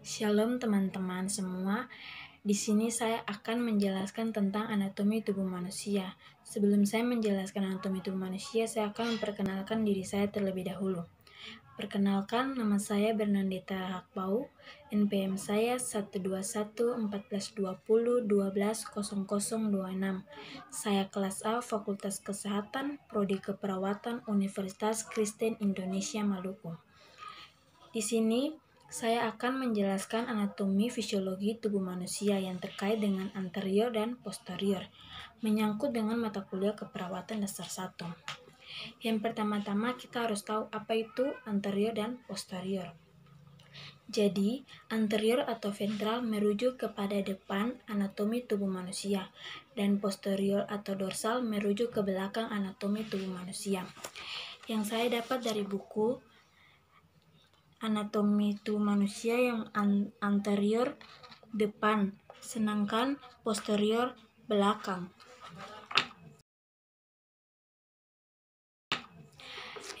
Shalom teman-teman semua. Di sini saya akan menjelaskan tentang anatomi tubuh manusia. Sebelum saya menjelaskan anatomi tubuh manusia, saya akan memperkenalkan diri saya terlebih dahulu. Perkenalkan, nama saya Bernandita Hakbau. NPM saya 1211420120026. Saya kelas A, Fakultas Kesehatan, Prodi Keperawatan, Universitas Kristen Indonesia Maluku. Di sini saya akan menjelaskan anatomi fisiologi tubuh manusia yang terkait dengan anterior dan posterior, menyangkut dengan mata kuliah keperawatan dasar 1. Yang pertama-tama kita harus tahu apa itu anterior dan posterior. Jadi, anterior atau ventral merujuk kepada depan anatomi tubuh manusia, dan posterior atau dorsal merujuk ke belakang anatomi tubuh manusia. Yang saya dapat dari buku anatomi tubuh manusia yang anterior depan, sedangkan posterior belakang.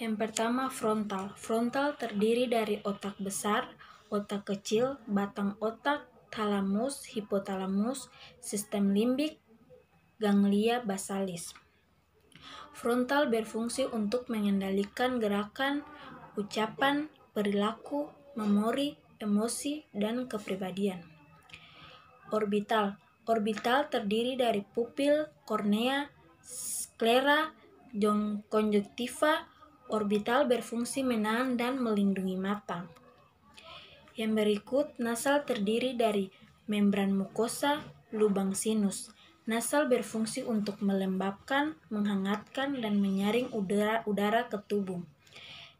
Yang pertama, frontal. Frontal terdiri dari otak besar, otak kecil, batang otak, thalamus, hipotalamus, sistem limbik, ganglia basalis. Frontal berfungsi untuk mengendalikan gerakan, ucapan, perilaku, memori, emosi, dan kepribadian. Orbital. Orbital terdiri dari pupil, kornea, sklera, konjuktiva. Orbital berfungsi menahan dan melindungi mata. Yang berikut, nasal terdiri dari membran mukosa, lubang sinus. Nasal berfungsi untuk melembabkan, menghangatkan, dan menyaring udara ke tubuh.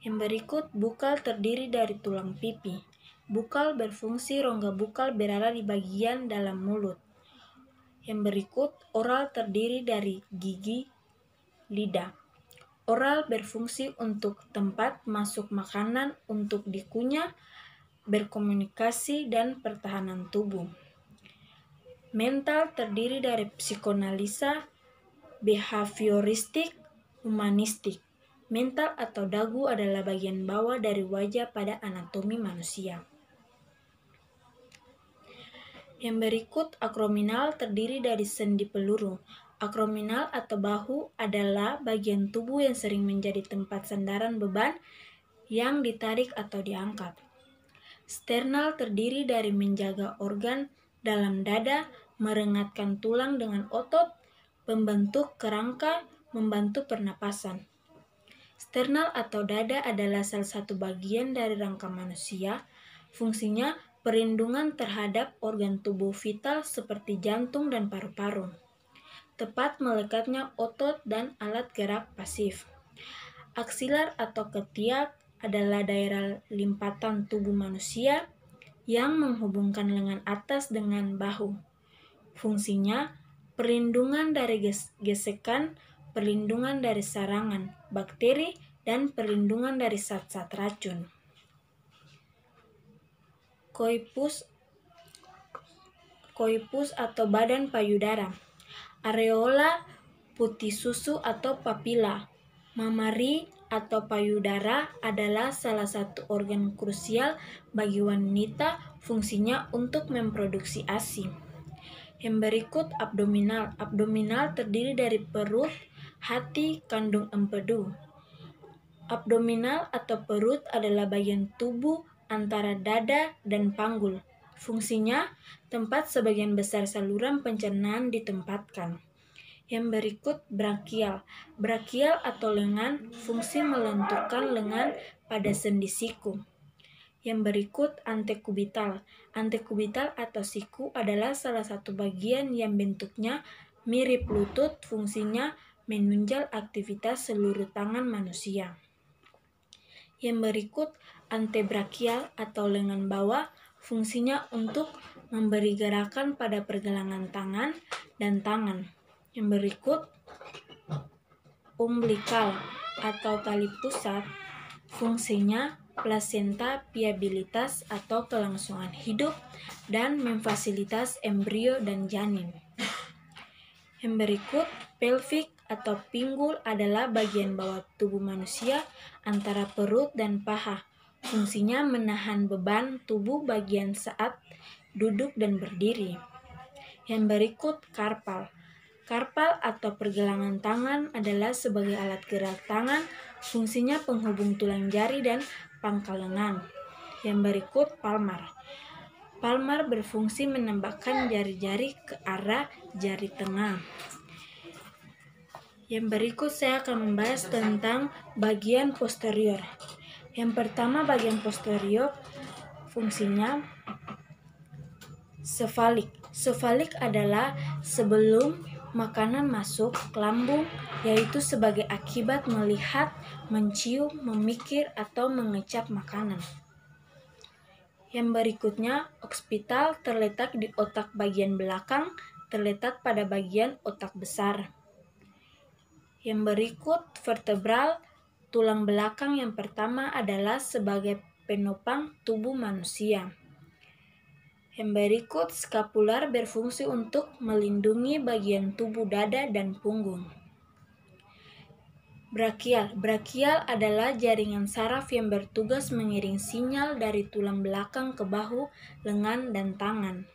Yang berikut, bukal terdiri dari tulang pipi. Bukal berfungsi, rongga bukal berada di bagian dalam mulut. Yang berikut, oral terdiri dari gigi, lidah. Oral berfungsi untuk tempat masuk makanan, untuk dikunyah, berkomunikasi, dan pertahanan tubuh. Mental terdiri dari psikoanalisa, behavioristik, humanistik. Mental atau dagu adalah bagian bawah dari wajah pada anatomi manusia. Yang berikut, akrominal terdiri dari sendi peluru. Akrominal atau bahu adalah bagian tubuh yang sering menjadi tempat sandaran beban yang ditarik atau diangkat. Sternal terdiri dari menjaga organ dalam dada, merengatkan tulang dengan otot, membentuk kerangka, membantu pernapasan. Sternal atau dada adalah salah satu bagian dari rangka manusia. Fungsinya perlindungan terhadap organ tubuh vital seperti jantung dan paru-paru. Tepat melekatnya otot dan alat gerak pasif. Aksilar atau ketiak adalah daerah limpatan tubuh manusia yang menghubungkan lengan atas dengan bahu. Fungsinya perlindungan dari gesekan, perlindungan dari serangan bakteri, dan perlindungan dari zat-zat racun. Coiphus atau badan payudara. Areola putih susu atau papila. Mamari atau payudara adalah salah satu organ krusial bagi wanita, fungsinya untuk memproduksi ASI. Yang berikut, abdominal. Abdominal terdiri dari perut, hati, kandung empedu. Abdominal atau perut adalah bagian tubuh antara dada dan panggul. Fungsinya, tempat sebagian besar saluran pencernaan ditempatkan. Yang berikut, brachial. Brachial atau lengan, fungsi melenturkan lengan pada sendi siku. Yang berikut, antekubital. Antekubital atau siku adalah salah satu bagian yang bentuknya mirip lutut, fungsinya menunjang aktivitas seluruh tangan manusia. Yang berikut, antebrachial atau lengan bawah, fungsinya untuk memberi gerakan pada pergelangan tangan dan tangan. Yang berikut, umbilikal atau tali pusat, fungsinya plasenta viabilitas atau kelangsungan hidup dan memfasilitas embrio dan janin. Yang berikut, pelvic atau pinggul adalah bagian bawah tubuh manusia antara perut dan paha. Fungsinya menahan beban tubuh bagian saat duduk dan berdiri. Yang berikut karpal. Karpal atau pergelangan tangan adalah sebagai alat gerak tangan, fungsinya penghubung tulang jari dan pangkal lengan. Yang berikut palmar. Palmar berfungsi menembakkan jari-jari ke arah jari tengah. Yang berikut saya akan membahas tentang bagian posterior. Yang pertama, bagian posterior fungsinya sefalik. Sefalik adalah sebelum makanan masuk ke lambung, yaitu sebagai akibat melihat, mencium, memikir, atau mengecap makanan. Yang berikutnya, oksipital terletak di otak bagian belakang, terletak pada bagian otak besar. Yang berikut, vertebral, tulang belakang yang pertama adalah sebagai penopang tubuh manusia. Yang berikut, skapular berfungsi untuk melindungi bagian tubuh dada dan punggung. Brachial. Brachial adalah jaringan saraf yang bertugas mengirim sinyal dari tulang belakang ke bahu, lengan, dan tangan.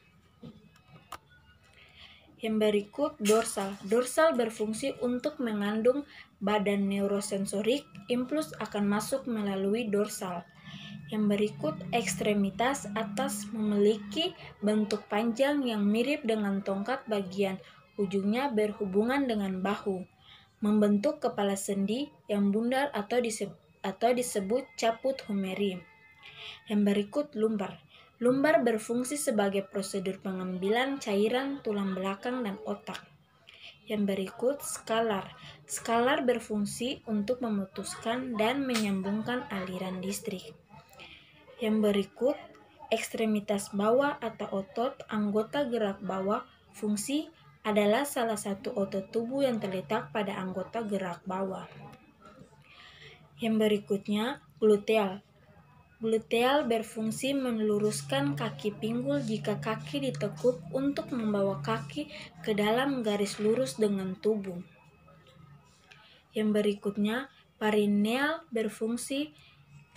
Yang berikut, dorsal. Dorsal berfungsi untuk mengandung badan neurosensorik, impuls akan masuk melalui dorsal. Yang berikut, ekstremitas atas memiliki bentuk panjang yang mirip dengan tongkat, bagian ujungnya berhubungan dengan bahu, membentuk kepala sendi yang bundar atau disebut caput humeri. Yang berikut, lumbar. Lumbar berfungsi sebagai prosedur pengambilan cairan tulang belakang dan otak. Yang berikut, skalar. Skalar berfungsi untuk memutuskan dan menyambungkan aliran listrik. Yang berikut, ekstremitas bawah atau otot anggota gerak bawah. Fungsi adalah salah satu otot tubuh yang terletak pada anggota gerak bawah. Yang berikutnya, gluteal. Gluteal berfungsi meluruskan kaki pinggul jika kaki ditekuk untuk membawa kaki ke dalam garis lurus dengan tubuh. Yang berikutnya, perineal berfungsi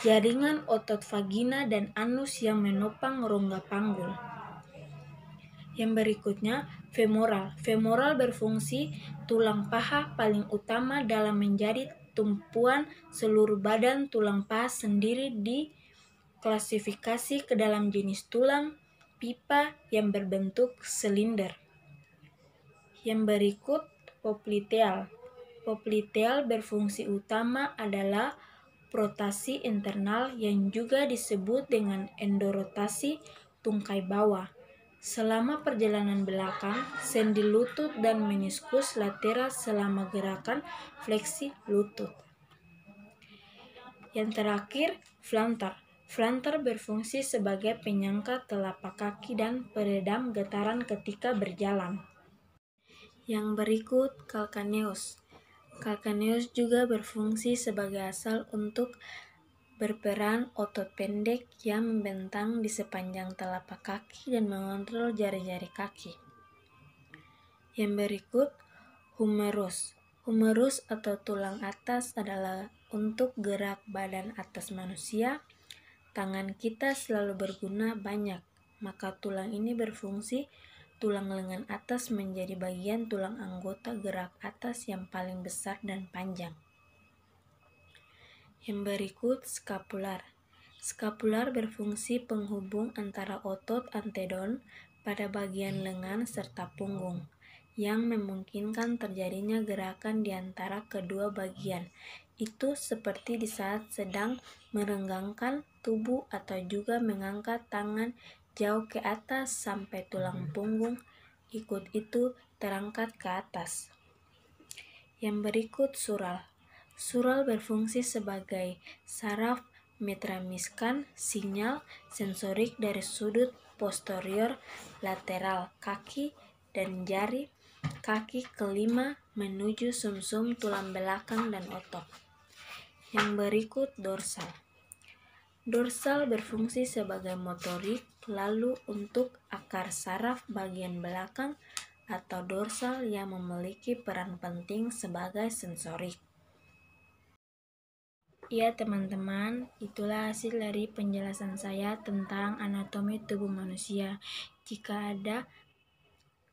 jaringan otot vagina dan anus yang menopang rongga panggul. Yang berikutnya, femoral. Femoral berfungsi tulang paha paling utama dalam menjadi tumpuan seluruh badan. Tulang paha sendiri diklasifikasi ke dalam jenis tulang pipa yang berbentuk silinder. Yang berikut, popliteal. Popliteal berfungsi utama adalah rotasi internal yang juga disebut dengan endorotasi tungkai bawah. Selama perjalanan belakang, sendi lutut dan meniskus lateral selama gerakan fleksi lutut. Yang terakhir, flantar. Flantar berfungsi sebagai penyangga telapak kaki dan peredam getaran ketika berjalan. Yang berikut, calcaneus. Calcaneus juga berfungsi sebagai asal untuk berperan otot pendek yang membentang di sepanjang telapak kaki dan mengontrol jari-jari kaki. Yang berikut, humerus. Humerus atau tulang atas adalah untuk gerak badan atas manusia. Tangan kita selalu berguna banyak, maka tulang ini berfungsi. Tulang lengan atas menjadi bagian tulang anggota gerak atas yang paling besar dan panjang. Yang berikut, skapular. Skapular berfungsi penghubung antara otot antedon pada bagian lengan serta punggung, yang memungkinkan terjadinya gerakan di antara kedua bagian. Itu seperti di saat sedang merenggangkan tubuh atau juga mengangkat tangan jauh ke atas sampai tulang punggung ikut itu terangkat ke atas. Yang berikut, sural. Sural berfungsi sebagai saraf metransmisikan sinyal sensorik dari sudut posterior lateral kaki dan jari kaki kelima menuju sumsum tulang belakang dan otot. Yang berikut, dorsal. Dorsal berfungsi sebagai motorik, lalu untuk akar saraf bagian belakang atau dorsal yang memiliki peran penting sebagai sensorik. Ya teman-teman, itulah hasil dari penjelasan saya tentang anatomi tubuh manusia. Jika ada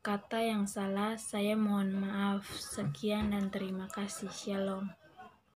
kata yang salah, saya mohon maaf. Sekian dan terima kasih. Shalom.